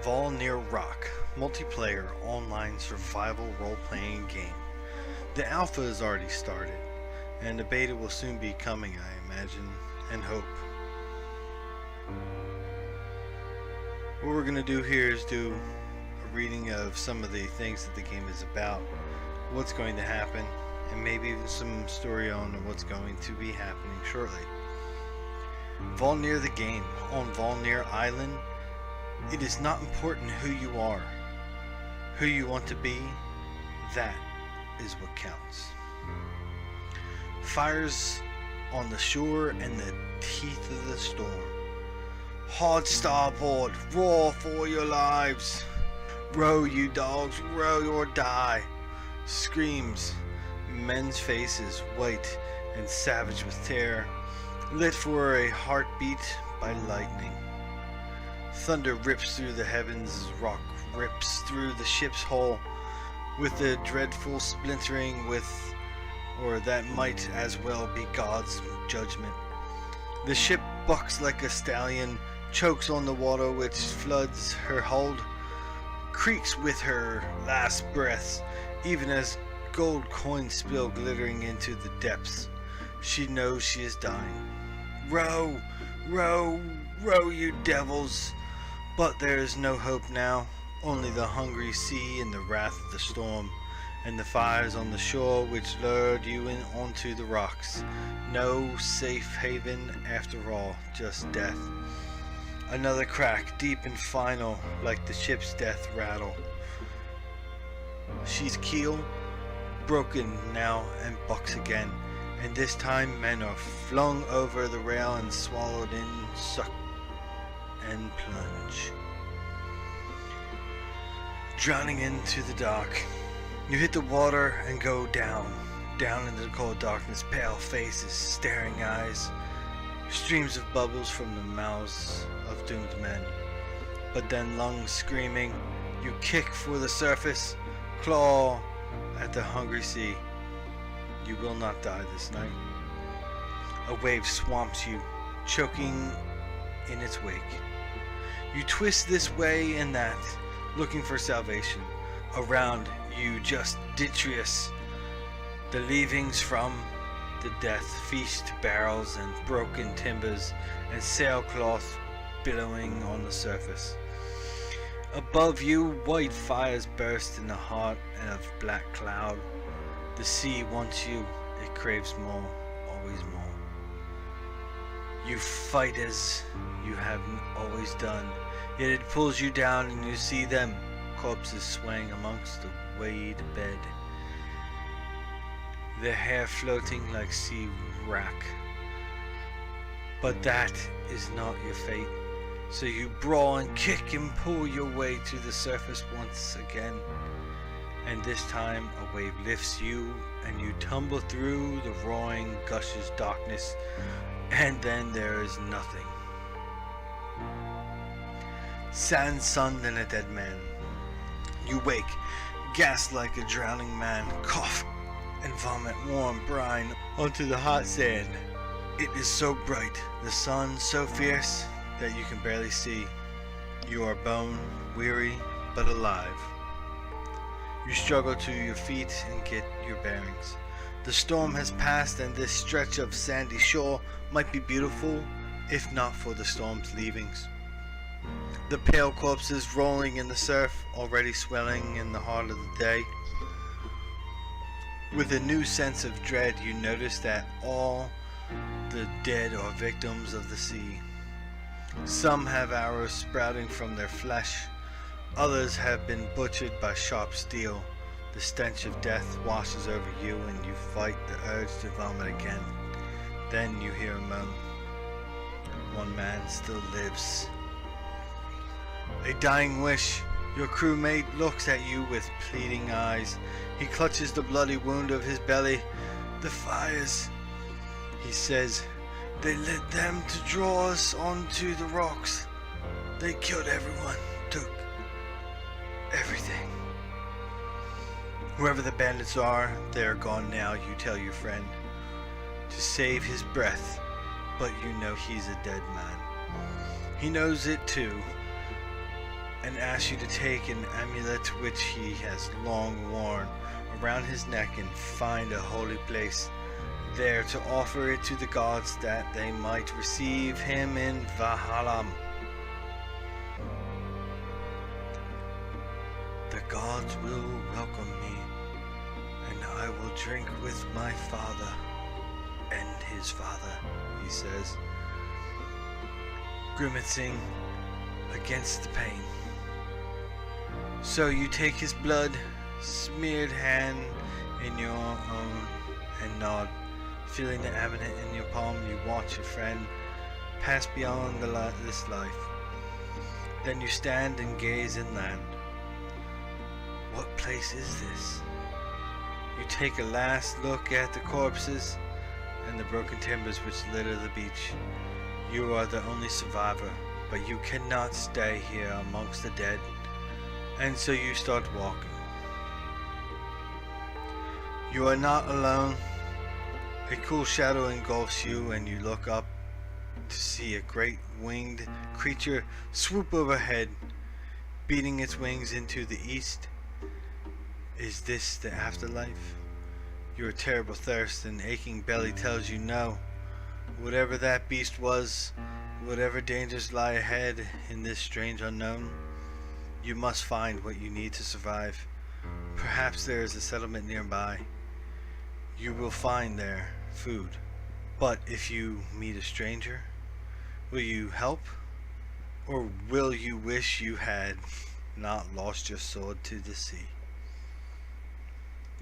Valnir Rok, multiplayer online survival role-playing game. The alpha has already started, and the beta will soon be coming, I imagine, and hope. What we're going to do here is do a reading of some of the things that the game is about, what's going to happen, and maybe even some story on what's going to be happening shortly. Valnir the game. On Valnir Island, it is not important who you are. Who you want to be, that is what counts. Fires on the shore and the teeth of the storm. Hard starboard, roar for your lives. Row, you dogs, row or die. Screams, men's faces white and savage with terror, lit for a heartbeat by lightning. Thunder rips through the heavens as rock rips through the ship's hull, with the dreadful splintering or that might as well be God's judgment. The ship bucks like a stallion, chokes on the water which floods her hold, creaks with her last breaths, even as gold coins spill glittering into the depths. She knows she is dying. Row, row, row, you devils! But there is no hope now, only the hungry sea and the wrath of the storm, and the fires on the shore which lured you onto the rocks. No safe haven after all, just death. Another crack, deep and final, like the ship's death rattle. She's keel, broken now and bucks again, and this time men are flung over the rail and swallowed in, sucked and plunge. Drowning into the dark. You hit the water and go down into the cold darkness, pale faces, staring eyes, streams of bubbles from the mouths of doomed men. But then lungs screaming, you kick for the surface, claw at the hungry sea. You will not die this night. A wave swamps you, choking in its wake. You twist this way and that, looking for salvation. Around you just detritus, the leavings from the death feast, barrels and broken timbers and sailcloth billowing on the surface. Above you, white fires burst in the heart of black cloud. The sea wants you, it craves more, always more. You fight as you have always done, yet it pulls you down and you see them, corpses swaying amongst the wade bed, their hair floating like sea wrack. But that is not your fate, so you brawl and kick and pull your way to the surface once again, and this time a wave lifts you and you tumble through the roaring gushes darkness, and then there is nothing. Sand, sun, and a dead man. You wake, gasp like a drowning man, cough and vomit warm brine onto the hot sand. It is so bright, the sun so fierce that you can barely see. You are bone, weary, but alive. You struggle to your feet and get your bearings. The storm has passed and this stretch of sandy shore might be beautiful if not for the storm's leavings. The pale corpses rolling in the surf, already swelling in the heart of the day. With a new sense of dread, you notice that all the dead are victims of the sea. Some have arrows sprouting from their flesh. Others have been butchered by sharp steel. The stench of death washes over you and you fight the urge to vomit again. Then you hear a moan. One man still lives. A dying wish. Your crewmate looks at you with pleading eyes. He clutches the bloody wound of his belly. The fires, he says, they led them to draw us onto the rocks. They killed everyone, took everything. Whoever the bandits are, they are gone now, you tell your friend. To save his breath, but you know he's a dead man. He knows it too. and asks you to take an amulet which he has long worn around his neck and find a holy place there to offer it to the gods that they might receive him in Valhalla. The gods will welcome me, and I will drink with my father and his father, he says, grimacing against the pain. So you take his blood smeared hand in your own and nod, feeling the amulet in your palm. You watch your friend pass beyond this life. Then you stand and gaze inland. What place is this? You take a last look at the corpses and the broken timbers which litter the beach. You are the only survivor, but you cannot stay here amongst the dead, and so you start walking. You are not alone. A cool shadow engulfs you, and you look up to see a great winged creature swoop overhead, beating its wings into the east. Is this the afterlife? Your terrible thirst and aching belly tells you no. Whatever that beast was, whatever dangers lie ahead in this strange unknown, you must find what you need to survive. Perhaps there is a settlement nearby. You will find there food. But if you meet a stranger, will you help? Or will you wish you had not lost your sword to the sea?